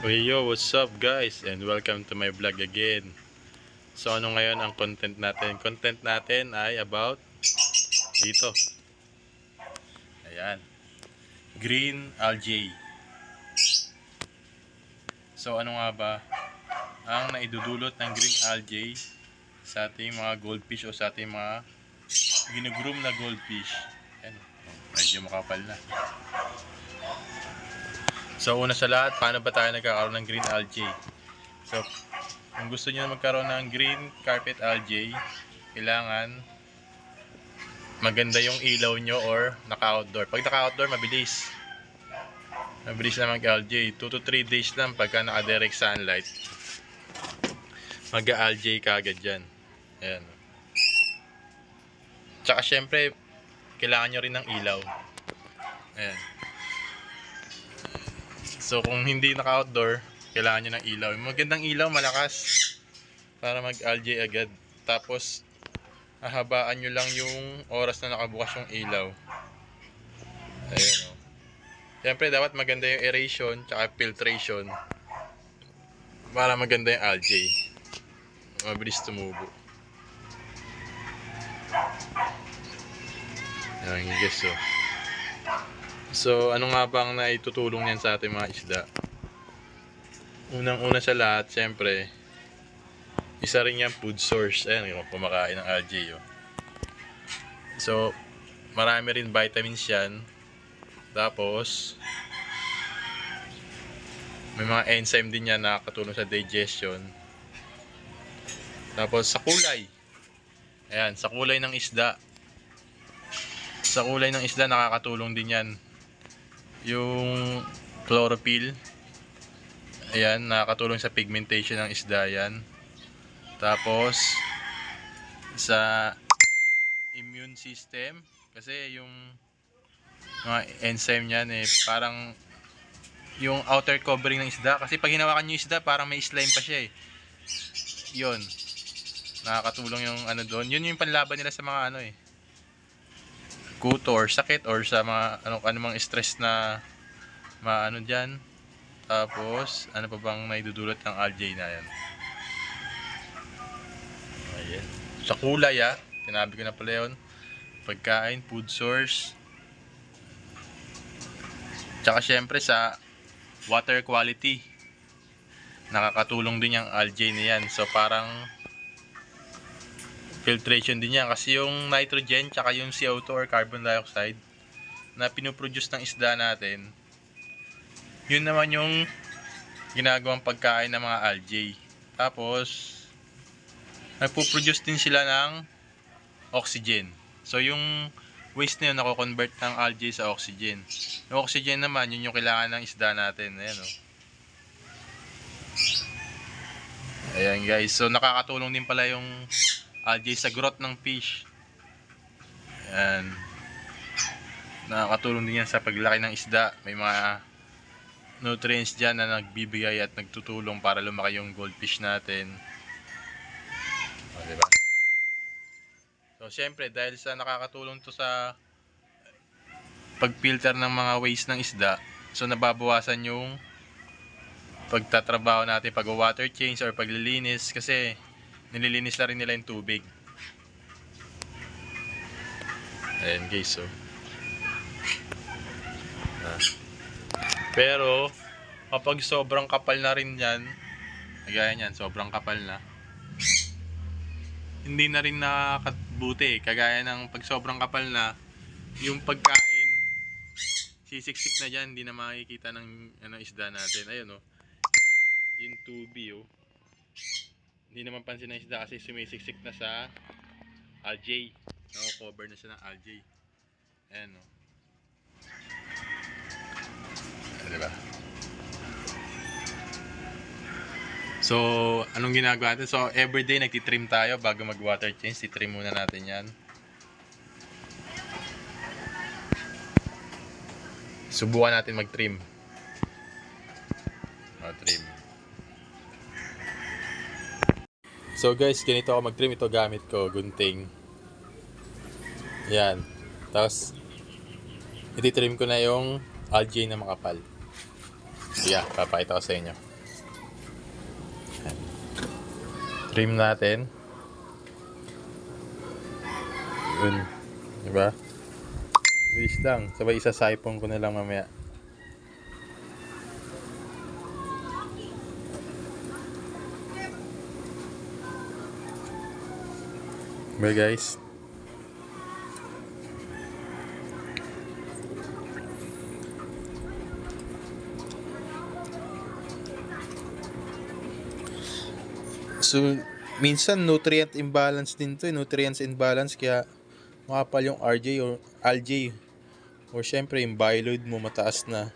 Hey yo, what's up guys and welcome to my vlog again. So ano ngayon ang content natin? Content natin ay about dito. Ayan. Green algae. So ano nga ba ang naidudulot ng green algae sa ating mga goldfish o sa ating mga ginugroom na goldfish? Ayan. Medyo makapal na. So una sa lahat, paano ba tayo nagkakaroon ng green algae? So kung gusto niyo magkaroon ng green carpet algae, kailangan maganda yung ilaw nyo or naka-outdoor. Pag naka-outdoor, mabilis. Mabilis na mag-algae. 2 to 3 days lang pagka naka-direct sunlight. Mag-algae ka agad dyan. Ayan. Tsaka syempre, kailangan nyo rin ng ilaw. Ayan. So kung hindi naka-outdoor, kailangan nyo ng ilaw. Magandang ilaw, malakas. Para mag-algae agad. Tapos, hahabaan nyo lang yung oras na nakabukas yung ilaw. Ayan o. Siyempre dapat maganda yung aeration tsaka filtration para maganda yung algae. Mabilis tumubo. Ayan guys o. So ano nga ba ang naitutulong yan sa ating mga isda? Unang-una sa lahat, siyempre isa rin yung food source. Ayan yung kumakain ng algae o. So marami rin vitamins yan. Tapos may mga enzyme din yan na nakakatulong sa digestion. Tapos sa kulay. Ayan, sa kulay ng isda. Sa kulay ng isda nakakatulong din yan. Yung chlorophyll. Ayan, nakakatulong sa pigmentation ng isda yan. Tapos sa immune system. Kasi yung mga enzyme niyan parang yung outer covering ng isda, kasi pag hinawakan niyo yung isda parang may slime pa siya yun, nakakatulong yung ano doon, yun yung panlaban nila sa mga kuto or sakit or sa mga anumang stress na maano dyan. Tapos ano pa bang naidudulot ng algae na yan? Ayan. Sa kulay tinabi ko na pala yun, pagkain, food source. Tsaka syempre sa water quality, nakakatulong din yung algae na yan. So parang filtration din yan, kasi yung nitrogen tsaka yung CO2 or carbon dioxide na pinoproduce ng isda natin, yun naman yung ginagawang pagkain ng mga algae. Tapos nagpo-produce din sila ng oxygen. So yung waste na yun nako-convert ng algae sa oxygen. Yung oxygen naman, yun yung kailangan ng isda natin. Ayan o. Ayan guys. So nakakatulong din pala yung algae sa growth ng fish. Ayan. Nakakatulong din yan sa paglaki ng isda. May mga nutrients dyan na nagbibigay at nagtutulong para lumaki yung goldfish natin. O, diba? So syempre dahil sa nakakatulong to sa pagfilter ng mga waste ng isda, so nababawasan yung pagtatrabaho natin pag water change or paglilinis, kasi nililinis na rin nila yung tubig. Ayan guys, so pero kapag sobrang kapal na rin yan, kagaya nyan, sobrang kapal na, hindi na rin nakakabuti. Kagaya ng pag sobrang kapal na, yung pagkain sisiksik na dyan, hindi na makikita ng isda natin. Ayun yung tubi hindi naman pansin ng isda kasi sumisiksik na sa algae, cover na siya ng algae. Ayan diba? So anong ginagawa natin? So everyday nagtitrim tayo bago mag water change. Titrim muna natin yan. Subukan natin mag-trim. Trim. So guys, ganito ako mag-trim. Ito gamit ko, gunting. Yan. Tapos ititrim ko na yung algae na makapal. Yeah, papakita ko sa inyo. Trim natin. Yun. Diba? Bilis lang. Sabay isa-siphon ko na lang mamaya. Bye guys. So, minsan nutrient imbalance din to, nutrients imbalance, kaya makapal yung RJ or algae. Or syempre yung bioloid mo mataas na.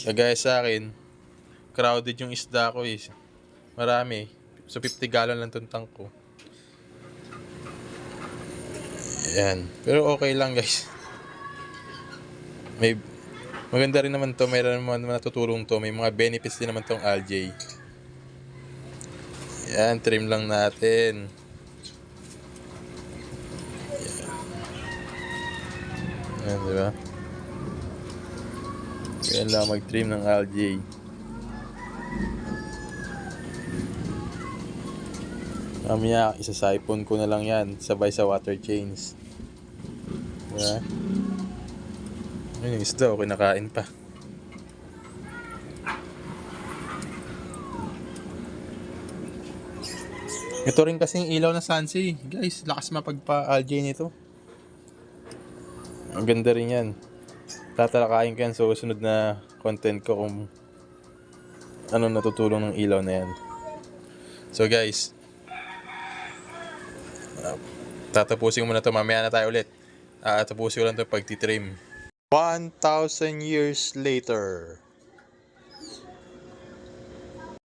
Kagaya sa akin, crowded yung isda ko eh. Marami. So 50 gallon lang tong tank ko. Ayan. Pero okay lang guys. May maganda rin naman to, mayroon naman natutulong to. May mga benefits din naman tong algae. Yan, trim lang natin. Yan, diba? Yan lang mag-trim ng algae. Mamaya, isa-siphon ko na lang yan, sabay sa water chains. Diba? Ayun yung isda, okay, nakain pa. Ito rin kasing ilaw na Sansi. Guys, lakas mapagpa-algae nito. Ang ganda rin yan. Tatalakayin ko yan sa susunod na content ko kung ano natutulong ng ilaw na yan. So guys, tatapusin ko muna ito. Mamaya na tayo ulit. Tapusin ko lang ito pagtitrim. 1,000 years later.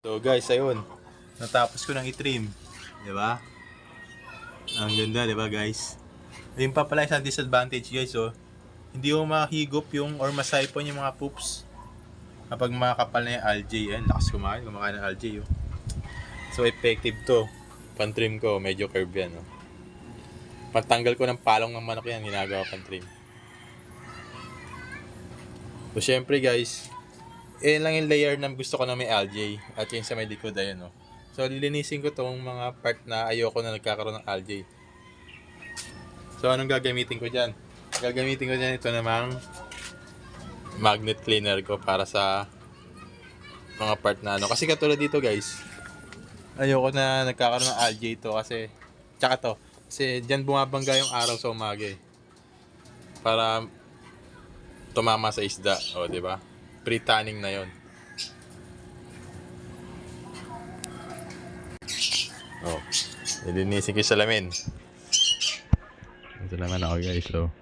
So guys, ayun. Natapos ko ng itrim. Diba? Ang ganda, diba guys? Ayun pa pala isang disadvantage guys, oh. Hindi mo mahigop yung or masipon yung mga poops kapag makakapal na yung algae. Ayan, lakas kumakain ng algae, oh. So effective to. Pantrim ko, medyo curve yan, oh. Pagtanggal ko ng palong ng manok yan, ginagawa pang trim. So syempre guys, yan lang yung layer na gusto ko na may algae. At yung sa may likod, ayun, oh. So lilinisin ko tong mga part na ayoko na nagkakaroon ng algae. So anong gagamitin ko dyan? Gagamitin ko dyan ito namang magnet cleaner ko para sa mga part na ano. Kasi katulad dito guys, ayoko na nagkakaroon ng algae ito kasi tsaka to. Kasi dyan bumabangga yung araw sa umaga eh. Para tumama sa isda. O, diba? Pre-tanning na yon. O, nilinisin ko yung salamin. Ito naman ako guys, so.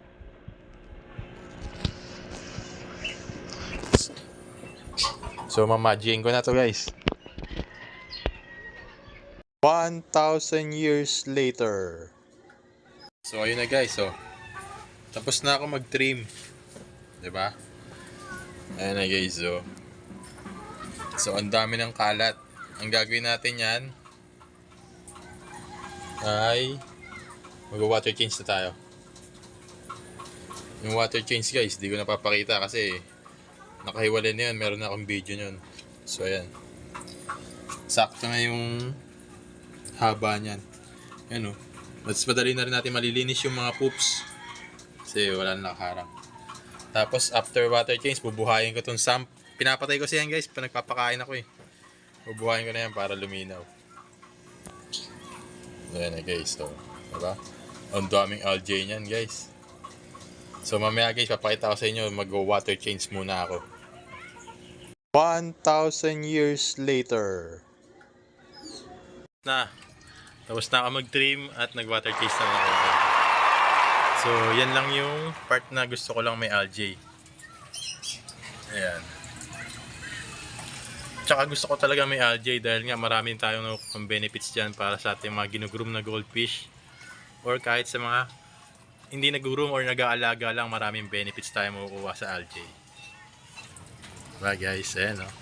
So, mamagiin ko na to guys. 1,000 years later. So, ayun na guys, so. Tapos na ako mag-trim. Diba? Ayun na guys, so. So, ang dami ng kalat. Ang gagawin natin yan ay mag-water change na tayo. Yung water change guys, di ko napapakita kasi nakahiwalay na yun. Meron na akong video nyon. So, ayan. Sakto na yung haba niyan. Ayan, oh. Mas madali na rin natin malilinis yung mga poops kasi wala na nakaharang. Tapos after water change, bubuhayin ko itong sump. Pinapatay ko siya guys, nagpapakain ako eh. Bubuhayin ko na yan para luminaw. Ayan na guys, so, diba? Ang daming algae niyan guys. So mamaya guys, papakita ko sa inyo, mag-water change muna ako. 1,000 years later. Tapos na ako mag-trim at nag-water change na ako. So, yan lang yung part na gusto ko lang may algae. Ayan. Tsaka gusto ko talaga may algae dahil nga maraming tayong benefits dyan para sa ating mga ginugroom na goldfish. Or kahit sa mga hindi nag-groom or nag-aalaga lang, maraming benefits tayo makukuha sa algae. Diba guys, ayan, oh.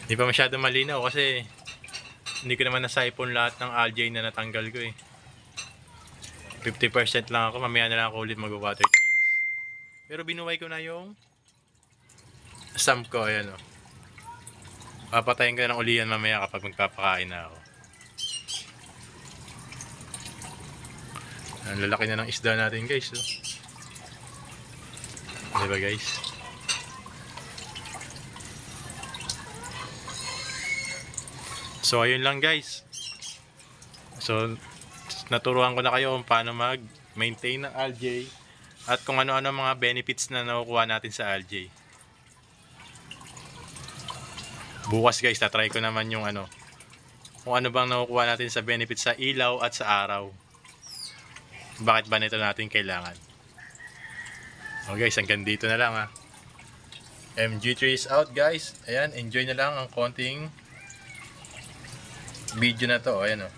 Hindi pa masyado malinaw kasi hindi ko naman na-siphon lahat ng algae na natanggal ko eh. 50% lang ako, mamaya na lang ako ulit mag-water change. Pero binuway ko na yung sump ko, ayan, oh. Papatayin ko na ng ulian mamaya kapag magpapakain na ako. Ang lalaki na ng isda natin guys. Oh. Diba guys? So ayun lang guys. So naturuan ko na kayo kung paano mag-maintain ng algae at kung ano-ano mga benefits na nakukuha natin sa algae. Bukas guys, tatry ko naman yung kung ano bang nakukuha natin sa benefits sa ilaw at sa araw. Bakit ba nito natin kailangan? Okay guys, hanggang dito na lang ha. MG3 is out guys. Ayan, enjoy na lang ang konting video na to. Ayan o.